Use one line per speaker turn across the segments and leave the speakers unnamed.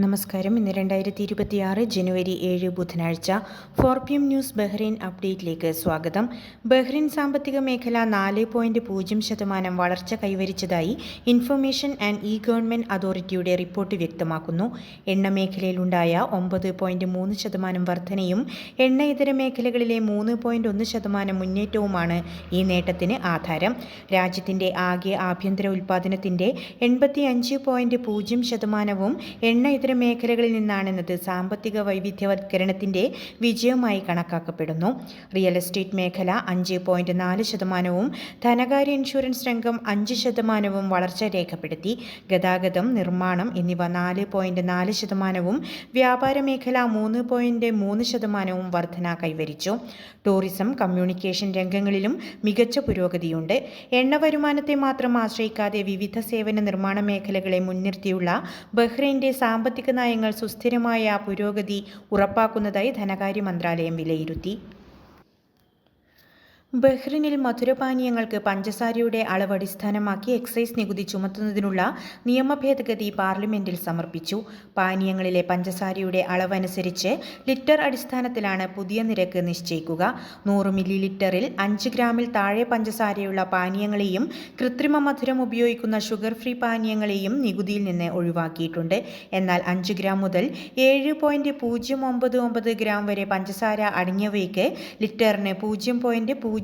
നമസ്കാരം. ഇന്ന് 2026 ജനുവരി 7 ബുധനാഴ്ച. 4 PM ന്യൂസ് ബഹ്റൈൻ അപ്ഡേറ്റിലേക്ക് സ്വാഗതം. ബഹ്റൈൻ സാമ്പത്തിക മേഖല 4.0% വളർച്ച കൈവരിച്ചതായി ഇൻഫർമേഷൻ ആൻഡ് ഗവൺമെന്റ് അതോറിറ്റിയുടെ റിപ്പോർട്ട് വ്യക്തമാക്കുന്നു. എണ്ണ മേഖലയിലുണ്ടായ 9.3% വർധനയും എണ്ണ ഇതര മേഖലകളിലെ 3.1% മുന്നേറ്റവുമാണ് ഈ നേട്ടത്തിന് ആധാരം. രാജ്യത്തിന്റെ ആകെ ആഭ്യന്തര ഉൽപ്പാദനത്തിന്റെ 85.0% എണ്ണ ഇതര മേഖലകളിൽ നിന്നാണെന്നത് സാമ്പത്തിക വൈവിധ്യവത്കരണത്തിന്റെ വിജയമായി കണക്കാക്കപ്പെടുന്നു. റിയൽ എസ്റ്റേറ്റ് മേഖല 5.4%, ധനകാര്യ ഇൻഷുറൻസ് രംഗം 5% വളർച്ച രേഖപ്പെടുത്തി. ഗതാഗതം, നിർമ്മാണം എന്നിവ 4.4%, വ്യാപാര മേഖല 3.3% വർധന കൈവരിച്ചു. ടൂറിസം, കമ്മ്യൂണിക്കേഷൻ രംഗങ്ങളിലും മികച്ച പുരോഗതിയുണ്ട്. എണ്ണ വരുമാനത്തെ മാത്രം ആശ്രയിക്കാതെ വിവിധ സേവന നിർമ്മാണ മേഖലകളെ മുൻനിർത്തിയുള്ള ബഹ്റൈന്റെ സാമ്പത്തിക നയങ്ങൾ സുസ്ഥിരമായ പുരോഗതി ഉറപ്പാക്കുന്നതായി ധനകാര്യ മന്ത്രാലയം വിലയിരുത്തി. ബഹ്റൈനിൽ മധുരപാനീയങ്ങൾക്ക് പഞ്ചസാരയുടെ അളവ് അടിസ്ഥാനമാക്കി എക്സൈസ് നികുതി ചുമത്തുന്നതിനുള്ള നിയമ ഭേദഗതി പാർലമെന്റിൽ സമർപ്പിച്ചു. പാനീയങ്ങളിലെ പഞ്ചസാരയുടെ അളവ് അനുസരിച്ച് ലിറ്റർ അടിസ്ഥാനത്തിലാണ് പുതിയ നിരക്ക് നിശ്ചയിക്കുക. 100 മില്ലി ലിറ്ററിൽ 5 ഗ്രാമിൽ താഴെ പഞ്ചസാരയുള്ള പാനീയങ്ങളെയും കൃത്രിമ മധുരം ഉപയോഗിക്കുന്ന ഷുഗർ ഫ്രീ പാനീയങ്ങളെയും നികുതിയിൽ നിന്ന് ഒഴിവാക്കിയിട്ടുണ്ട്. എന്നാൽ 5 ഗ്രാം മുതൽ 7.099 ഗ്രാം വരെ പഞ്ചസാര അടങ്ങിയവയ്ക്ക് ലിറ്ററിന് 0.079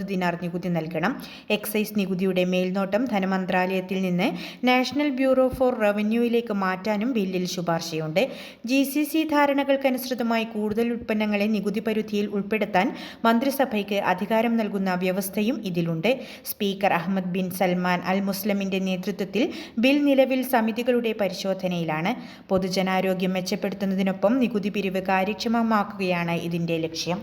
ദിനാർ നികുതി നൽകണം. എക്സൈസ് നികുതിയുടെ മേൽനോട്ടം ധനമന്ത്രാലയത്തിൽ നിന്ന് നാഷണൽ ബ്യൂറോ ഫോർ റവന്യൂയിലേക്ക് മാറ്റാനും ബില്ലിൽ ശുപാർശയുണ്ട്. GCC ധാരണകൾക്കനുസൃതമായി കൂടുതൽ ഉൽപ്പന്നങ്ങളെ നികുതി പരിധിയിൽ ഉൾപ്പെടുത്താൻ മന്ത്രിസഭയ്ക്ക് അധികാരം നൽകുന്ന വ്യവസ്ഥയും ഇതിലുണ്ട്. സ്പീക്കർ അഹമ്മദ് ബിൻ സൽമാൻ അൽ മുസ്ലിമിന്റെ നേതൃത്വത്തിൽ ബിൽ നിലവിൽ സമിതികളുടെ പരിശോധനയിലാണ്. പൊതുജനാരോഗ്യം മെച്ചപ്പെടുത്തുന്നതിനൊപ്പം നികുതി പിരിവ് കാര്യക്ഷമമാക്കുകയാണ് ഇതിന്റെ ലക്ഷ്യം.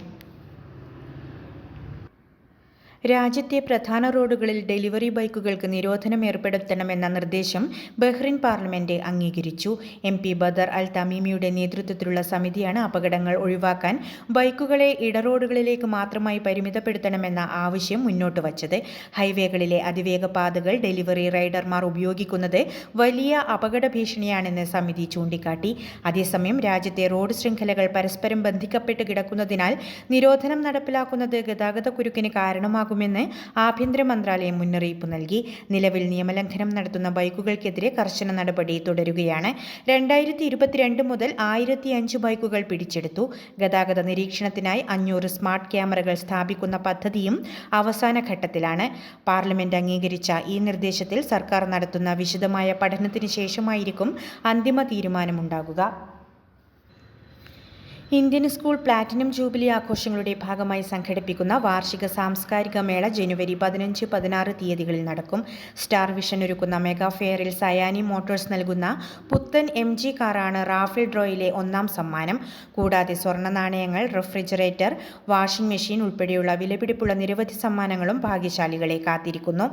രാജ്യത്തെ പ്രധാന റോഡുകളിൽ ഡെലിവറി ബൈക്കുകൾക്ക് നിരോധനം ഏർപ്പെടുത്തണമെന്ന നിർദ്ദേശം ബഹ്റൈൻ പാർലമെന്റ് അംഗീകരിച്ചു. MP ബദർ അൽ തമീമിയുടെ നേതൃത്വത്തിലുള്ള സമിതിയാണ് അപകടങ്ങൾ ഒഴിവാക്കാൻ ബൈക്കുകളെ ഇടറോഡുകളിലേക്ക് മാത്രമായി പരിമിതപ്പെടുത്തണമെന്ന ആവശ്യം മുന്നോട്ട് വച്ചത്. ഹൈവേകളിലെ അതിവേഗ പാതകൾ ഡെലിവറി റൈഡർമാർ ഉപയോഗിക്കുന്നത് വലിയ അപകട ഭീഷണിയാണെന്ന് സമിതി ചൂണ്ടിക്കാട്ടി. അതേസമയം രാജ്യത്തെ റോഡ് ശൃംഖലകൾ പരസ്പരം ബന്ധിക്കപ്പെട്ട് കിടക്കുന്നതിനാൽ നിരോധനം നടപ്പിലാക്കുന്നത് ഗതാഗതക്കുരുക്കിന് കാരണമാകും െന്ന് ആഭ്യന്തര മന്ത്രാലയം മുന്നറിയിപ്പ് നൽകി. നിലവിൽ നിയമലംഘനം നടത്തുന്ന ബൈക്കുകൾക്കെതിരെ കർശന നടപടി തുടരുകയാണ്. 2022 മുതൽ 1005 ബൈക്കുകൾ പിടിച്ചെടുത്തു. ഗതാഗത നിരീക്ഷണത്തിനായി 500 സ്മാർട്ട് ക്യാമറകൾ സ്ഥാപിക്കുന്ന പദ്ധതിയും അവസാന ഘട്ടത്തിലാണ്. പാർലമെന്റ് അംഗീകരിച്ച ഈ നിർദ്ദേശത്തിൽ സർക്കാർ നടത്തുന്ന വിശദമായ പഠനത്തിന് ശേഷമായിരിക്കും അന്തിമ തീരുമാനമുണ്ടാകുക. ഇന്ത്യൻ സ്കൂൾ പ്ലാറ്റിനം ജൂബിലി ആഘോഷങ്ങളുടെ ഭാഗമായി സംഘടിപ്പിക്കുന്ന വാർഷിക സാംസ്കാരിക മേള ജനുവരി 15-16 തീയതികളിൽ നടക്കും. സ്റ്റാർ വിഷൻ ഒരുക്കുന്ന മെഗാ ഫെയറിൽ സയാനി മോട്ടോഴ്സ് നൽകുന്ന പുത്തൻ MG കാറാണ് റാഫേൽ ഡ്രോയിലെ 1ാം സമ്മാനം. കൂടാതെ സ്വർണ്ണ നാണയങ്ങൾ, റെഫ്രിജറേറ്റർ, വാഷിംഗ് മെഷീൻ ഉൾപ്പെടെയുള്ള വിലപിടിപ്പുള്ള നിരവധി സമ്മാനങ്ങളും ഭാഗ്യശാലികളെ കാത്തിരിക്കുന്നു.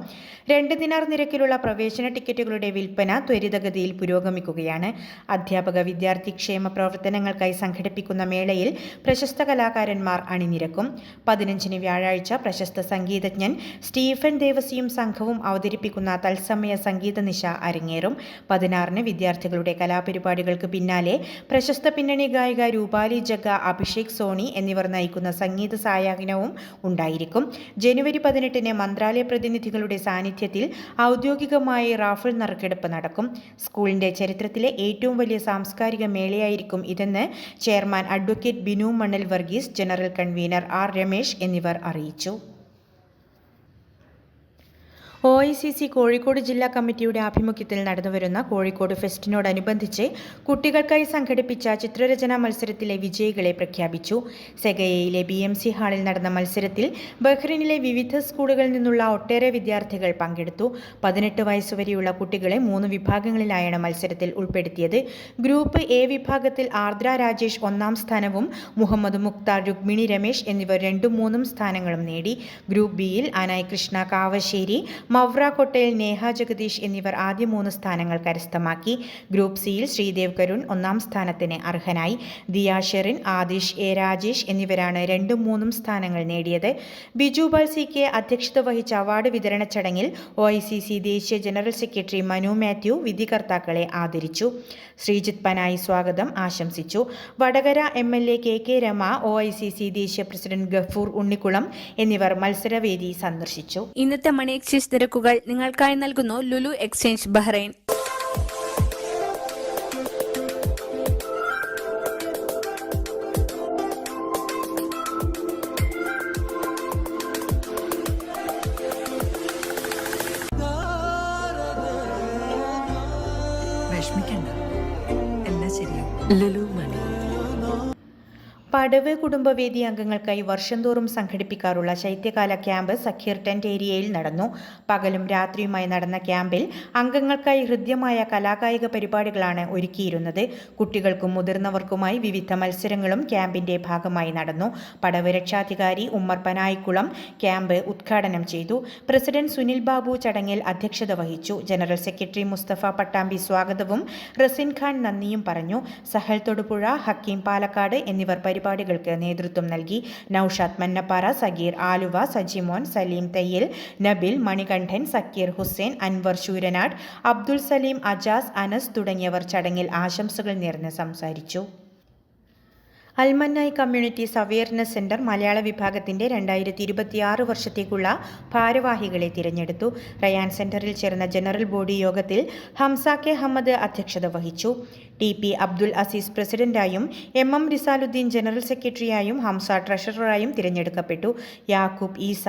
2 ദിനാർ നിരക്കിലുള്ള പ്രവേശന ടിക്കറ്റുകളുടെ വിൽപ്പന ത്വരിതഗതിയിൽ പുരോഗമിക്കുകയാണ്. അധ്യാപക വിദ്യാർത്ഥി ക്ഷേമ പ്രവർത്തനങ്ങൾക്കായി സംഘടിപ്പിക്കുന്ന മേളയിൽ പ്രശസ്ത കലാകാരന്മാർ അണിനിരക്കും. 15 വ്യാഴാഴ്ച പ്രശസ്ത സംഗീതജ്ഞൻ സ്റ്റീഫൻ ദേവസിയും സംഘവും അവതരിപ്പിക്കുന്ന തത്സമയ സംഗീത നിശ അരങ്ങേറും. 16 വിദ്യാർത്ഥികളുടെ കലാപരിപാടികൾക്ക് പിന്നാലെ പ്രശസ്ത പിന്നണി ഗായിക രൂപാലി ജഗ്ഗ, അഭിഷേക് സോണി എന്നിവർ നയിക്കുന്ന സംഗീത സായാഹ്നവും ഉണ്ടായിരിക്കും. ജനുവരി 18 മന്ത്രാലയ പ്രതിനിധികളുടെ സാന്നിധ്യത്തിൽ ഔദ്യോഗികമായി റാഫേൽ നറുക്കെടുപ്പ് നടക്കും. സ്കൂളിന്റെ ചരിത്രത്തിലെ ഏറ്റവും വലിയ സാംസ്കാരിക മേളയായിരിക്കും ഇതെന്ന് chairman advocate Binu Mannal Varghese, general convener R Ramesh എന്നിവർ അറിയിച്ചു. OICC കോഴിക്കോട് ജില്ലാ കമ്മിറ്റിയുടെ ആഭിമുഖ്യത്തിൽ നടന്നുവരുന്ന കോഴിക്കോട് ഫെസ്റ്റിനോടനുബന്ധിച്ച് കുട്ടികൾക്കായി സംഘടിപ്പിച്ച ചിത്രരചനാ മത്സരത്തിലെ വിജയികളെ പ്രഖ്യാപിച്ചു. സെഗയയിലെ BMC ഹാളിൽ നടന്ന മത്സരത്തിൽ ബഹ്റൈനിലെ വിവിധ സ്കൂളുകളിൽ നിന്നുള്ള ഒട്ടേറെ വിദ്യാർത്ഥികൾ പങ്കെടുത്തു. 18 വയസ്സുവരെയുള്ള കുട്ടികളെ 3 വിഭാഗങ്ങളിലായാണ് മത്സരത്തിൽ ഉൾപ്പെടുത്തിയത്. ഗ്രൂപ്പ് A വിഭാഗത്തിൽ ആർദ്ര രാജേഷ് 1ാം സ്ഥാനവും മുഹമ്മദ് മുക്താർ, രുക്മിണി രമേശ് എന്നിവർ 2ഉം 3ഉം സ്ഥാനങ്ങളും നേടി. ഗ്രൂപ്പ് Bയിൽ അനായ് കൃഷ്ണ കാവശ്ശേരി, മവ്ര കൊട്ടേൽ, നേഹ ജഗദീഷ് എന്നിവർ ആദ്യ 3 സ്ഥാനങ്ങൾ കരസ്ഥമാക്കി. ഗ്രൂപ്പ് സിയിൽ ശ്രീദേവ് കരുൺ 1-ാം സ്ഥാനത്തിന് അർഹനായി. ദിയ ഷെറിൻ, ആദിഷ് എ രാജേഷ് എന്നിവരാണ് 2ഉം 3ഉം സ്ഥാനങ്ങൾ നേടിയത്. ബിജു ബാൽസിക്ക് അധ്യക്ഷത വഹിച്ച അവാർഡ് വിതരണ ചടങ്ങിൽ OICC ദേശീയ ജനറൽ സെക്രട്ടറി മനു മാത്യു വിധികർത്താക്കളെ ആദരിച്ചു. ശ്രീജിത്ത് പനായി സ്വാഗതം ആശംസിച്ചു. Vadakara MLA KK Rama, OICC ദേശീയ പ്രസിഡന്റ് ഗഫൂർ ഉണ്ണിക്കുളം എന്നിവർ മത്സരവേദി സന്ദർശിച്ചു.
ഇന്നത്തെ മണി എക്സ്ചേഞ്ച് നിരക്കുകൾ നിങ്ങൾക്കായി നൽകുന്നു ലുലു എക്സ്ചേഞ്ച് ബഹ്റൈൻ.
വിഷമിക്കണ്ട, എല്ലാം ശരിയാവും. ലുലു മണി.
പടവ് കുടുംബവേദി അംഗങ്ങൾക്കായി വർഷം തോറും സംഘടിപ്പിക്കാറുള്ള ശൈത്യകാല ക്യാമ്പ് സഖീർ ടെന്റ് ഏരിയയിൽ നടന്നു. പകലും രാത്രിയുമായി നടന്ന ക്യാമ്പിൽ അംഗങ്ങൾക്കായി ഹൃദ്യമായ കലാകായിക പരിപാടികളാണ് ഒരുക്കിയിരുന്നത്. കുട്ടികൾക്കും മുതിർന്നവർക്കുമായി വിവിധ മത്സരങ്ങളും ക്യാമ്പിന്റെ ഭാഗമായി നടന്നു. പടവ് രക്ഷാധികാരി ഉമ്മർ പനായിക്കുളം ക്യാമ്പ് ഉദ്ഘാടനം ചെയ്തു. പ്രസിഡന്റ് സുനിൽ ബാബു ചടങ്ങിൽ അധ്യക്ഷത വഹിച്ചു. ജനറൽ സെക്രട്ടറി മുസ്തഫ പട്ടാമ്പി സ്വാഗതവും റസിൻ ഖാൻ നന്ദിയും പറഞ്ഞു. സഹൽ തൊടുപുഴ, ഹക്കീം പാലക്കാട് എന്നിവർ പരിപാടികൾക്ക് നേതൃത്വം നൽകി. നൌഷാദ് മന്നപ്പാറ, സഗീർ ആലുവ, സജിമോൻ, സലീം തയ്യിൽ, നബിൽ, മണികണ്ഠൻ, സക്കീർ ഹുസൈൻ, അൻവർ ശൂരനാട്, അബ്ദുൽ സലീം, അജാസ്, അനസ് തുടങ്ങിയവർ ചടങ്ങിൽ ആശംസകൾ നേർന്ന് സംസാരിച്ചു. അൽമന്നായ് കമ്മ്യൂണിറ്റീസ് അവയർനെസ് സെന്റർ മലയാള വിഭാഗത്തിന്റെ 2026 വർഷത്തേക്കുള്ള ഭാരവാഹികളെ തിരഞ്ഞെടുത്തു. റയാൻ സെന്ററിൽ ചേർന്ന ജനറൽ ബോഡി യോഗത്തിൽ ഹംസ കെ ഹമ്മദ് അധ്യക്ഷത വഹിച്ചു. TP അബ്ദുൽ അസീസ് പ്രസിഡന്റായും MM റിസാലുദ്ദീൻ ജനറൽ സെക്രട്ടറിയായും ഹംസ ട്രഷററായും തിരഞ്ഞെടുക്കപ്പെട്ടു. യാക്കൂബ് ഈസ,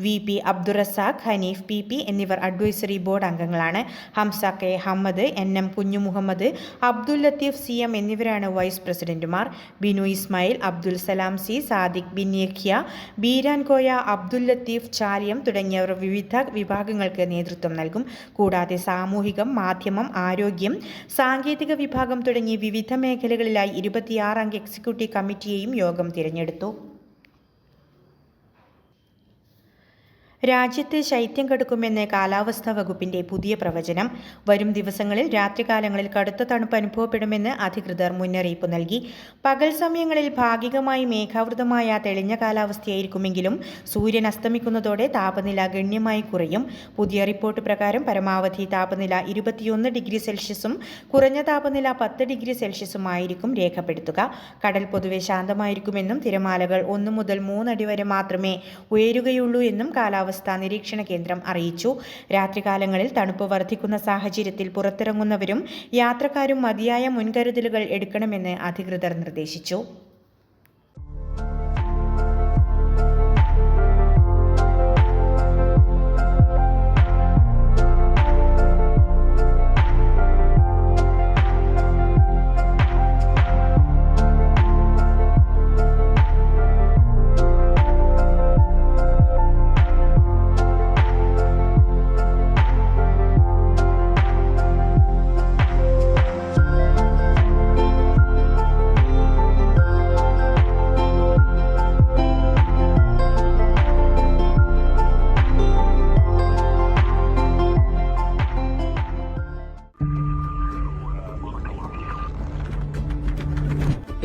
VP അബ്ദുറസാഖ്, ഹനീഫ് PP എന്നിവർ അഡ്വൈസറി ബോർഡ് അംഗങ്ങളാണ്. Hamza K Hammad, NM Kunju Muhammad, Abdul Latif CM എന്നിവരാണ് വൈസ് പ്രസിഡന്റുമാർ. ബിനു ഇസ്മായിൽ, അബ്ദുൽ സലാം C, സാദിഖ് ബിൻ യഖ്യ, ബീരാൻ കോയ, അബ്ദുൽ ലത്തീഫ് ചാലിയം തുടങ്ങിയവർ വിവിധ വിഭാഗങ്ങൾക്ക് നേതൃത്വം നൽകും. കൂടാതെ സാമൂഹികം, മാധ്യമം, ആരോഗ്യം, സാങ്കേതിക വിഭാഗം തുടങ്ങി വിവിധ മേഖലകളിലായി 26 അംഗ എക്സിക്യൂട്ടീവ് കമ്മിറ്റിയെയും യോഗം തിരഞ്ഞെടുത്തു. രാജ്യത്ത് ശൈത്യം കടുക്കുമെന്ന് കാലാവസ്ഥാ വകുപ്പിന്റെ പുതിയ പ്രവചനം. വരും ദിവസങ്ങളിൽ രാത്രികാലങ്ങളിൽ കടുത്ത തണുപ്പ് അനുഭവപ്പെടുമെന്ന് അധികൃതർ മുന്നറിയിപ്പ് നൽകി. പകൽ സമയങ്ങളിൽ ഭാഗികമായി മേഘാവൃതമായ തെളിഞ്ഞ കാലാവസ്ഥയായിരിക്കുമെങ്കിലും സൂര്യൻ അസ്തമിക്കുന്നതോടെ താപനില ഗണ്യമായി കുറയും. പുതിയ റിപ്പോർട്ട് പ്രകാരം പരമാവധി താപനില 21 ഡിഗ്രി സെൽഷ്യസും കുറഞ്ഞ താപനില 10 ഡിഗ്രി സെൽഷ്യസും ആയിരിക്കും രേഖപ്പെടുത്തുക. കടൽ പൊതുവെ ശാന്തമായിരിക്കുമെന്നും തിരമാലകൾ 1 മുതൽ 3 അടി വരെ മാത്രമേ ഉയരുകയുള്ളൂ എന്നും കാലാവസ്ഥാ നിരീക്ഷണ കേന്ദ്രം അറിയിച്ചു. രാത്രികാലങ്ങളിൽ തണുപ്പ് വർദ്ധിക്കുന്ന സാഹചര്യത്തിൽ പുറത്തിറങ്ങുന്നവരും യാത്രക്കാരും മതിയായ മുൻകരുതലുകൾ എടുക്കണമെന്ന് അധികൃതർ നിർദ്ദേശിച്ചു.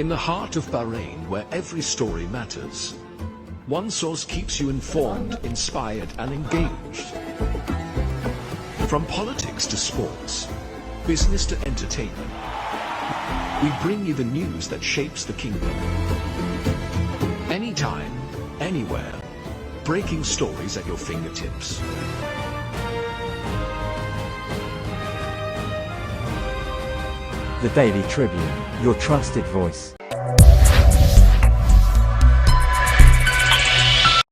In the heart of Bahrain, where every story matters, one source keeps you informed, inspired, and engaged. From politics to sports, business to entertainment, we bring you the news that shapes the kingdom. Anytime, anywhere, breaking stories at your fingertips.
The Daily Tribune, your trusted voice.